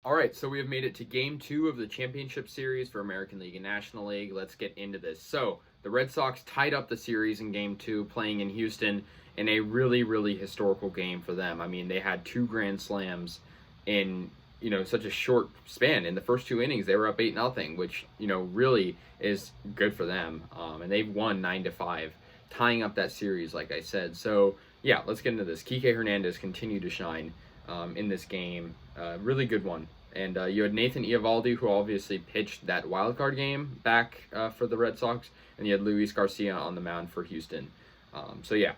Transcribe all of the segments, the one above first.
All right, so we have made it to game 2 of the championship series for American League and National League. Let's get into this. So the Red Sox tied up the series in game 2, playing in Houston in a really, really historical game for them. I mean, they had 2 grand slams in such a short span. In the first 2 innings, they were up 8-0, which really is good for them. And they've won 9-5, tying up that series, like I said. So yeah, let's get into this. Kike Hernandez continued to shine in this game. Really good one. And you had Nathan Eovaldi, who obviously pitched that wild card game back for the Red Sox, and you had Luis Garcia on the mound for Houston. So yeah,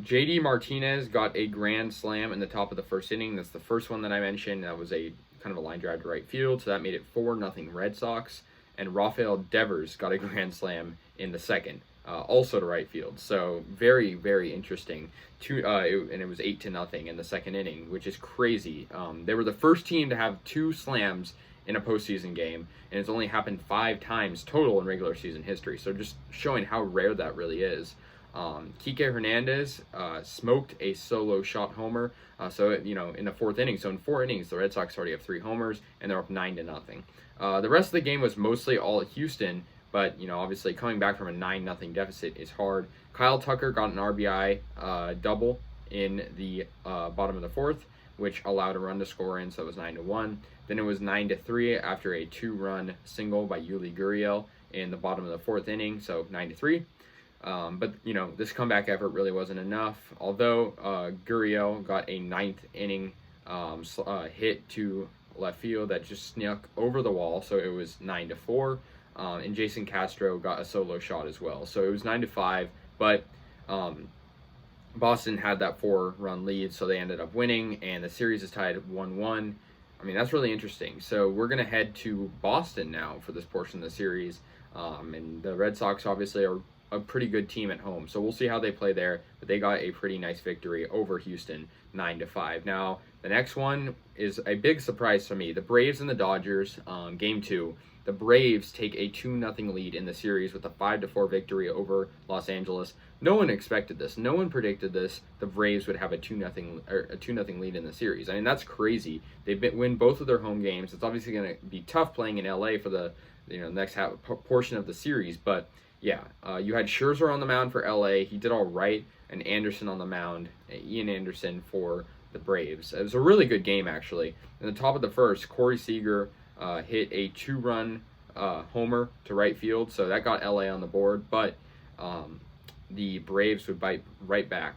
JD Martinez got a grand slam in the top of the first inning. That's the first one that I mentioned. That was a kind of a line drive to right field, so that made it 4-0 Red Sox. And Rafael Devers got a grand slam in the second, also to right field. So very, very interesting. And it was 8-0 in the second inning, which is crazy. They were the first team to have 2 slams in a postseason game, and it's only happened 5 times total in regular season history. So just showing how rare that really is. Kike Hernandez smoked a solo shot homer. So in the 4th inning. So in 4 innings, the Red Sox already have 3 homers, and they're up 9-0. The rest of the game was mostly all Houston, but obviously coming back from a 9-0 deficit is hard. Kyle Tucker got an RBI double in the bottom of the 4th, which allowed a run to score in, so it was 9-1. Then it was 9-3 after a 2-run single by Yuli Gurriel in the bottom of the 4th inning, so 9-3. But this comeback effort really wasn't enough. Although Gurriel got a 9th inning hit to left field that just snuck over the wall, so it was 9-4. And Jason Castro got a solo shot as well, so it was 9-5. But Boston had that 4-run lead, so they ended up winning, and the series is tied 1-1. I mean, that's really interesting. So we're gonna head to Boston now for this portion of the series, and the Red Sox obviously are a pretty good team at home, so we'll see how they play there. But they got a pretty nice victory over Houston, 9-5. Now the next one is a big surprise to me. The Braves and the Dodgers, game 2. The Braves take a 2-0 lead in the series with a 5-4 victory over Los Angeles. No one expected this. No one predicted this. The Braves would have a 2-0 lead in the series. I mean, that's crazy. They win both of their home games. It's obviously going to be tough playing in LA for the next portion of the series, but yeah, you had Scherzer on the mound for LA. He did all right, and Anderson on the mound, Ian Anderson for the Braves. It was a really good game, actually. In the top of the first, Corey Seager hit a 2-run homer to right field, so that got LA on the board. But the Braves would bite right back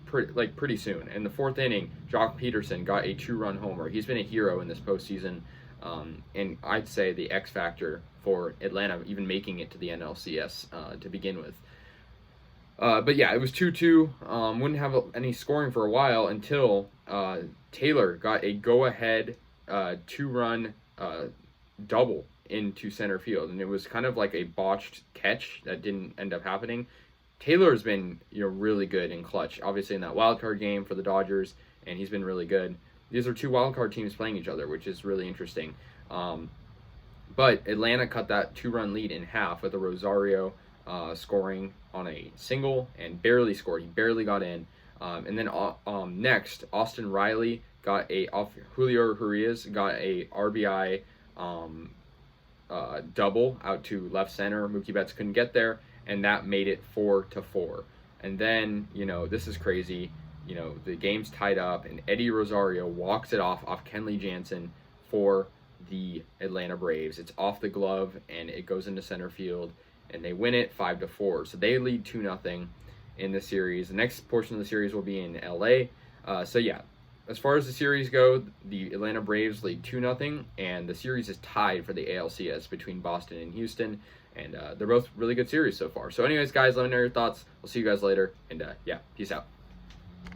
pretty soon. In the 4th inning, Jock Peterson got a 2-run homer. He's been a hero in this postseason, and I'd say the X factor for Atlanta even making it to the NLCS to begin with. But yeah, it was 2-2. Wouldn't have any scoring for a while until Taylor got a go-ahead 2-run double into center field, and it was kind of like a botched catch that didn't end up happening. Taylor's been really good in clutch, obviously in that wild card game for the Dodgers, and he's been really good. These are 2 wild card teams playing each other, which is really interesting. But Atlanta cut that 2-run lead in half with a Rosario scoring on a single and barely scored. He barely got in. And then next, Austin Riley got Julio Urias got a RBI double out to left center. Mookie Betts couldn't get there, and that made it 4-4. And then, this is crazy. The game's tied up, and Eddie Rosario walks it off Kenley Jansen for the Atlanta Braves. It's off the glove, and it goes into center field, and they win it 5-4. So they lead 2-0 in the series. The next portion of the series will be in LA. So yeah, as far as the series go, the Atlanta Braves lead 2-0, and the series is tied for the ALCS between Boston and Houston, and they're both really good series so far. So anyways, guys, let me know your thoughts. We'll see you guys later, and yeah, peace out.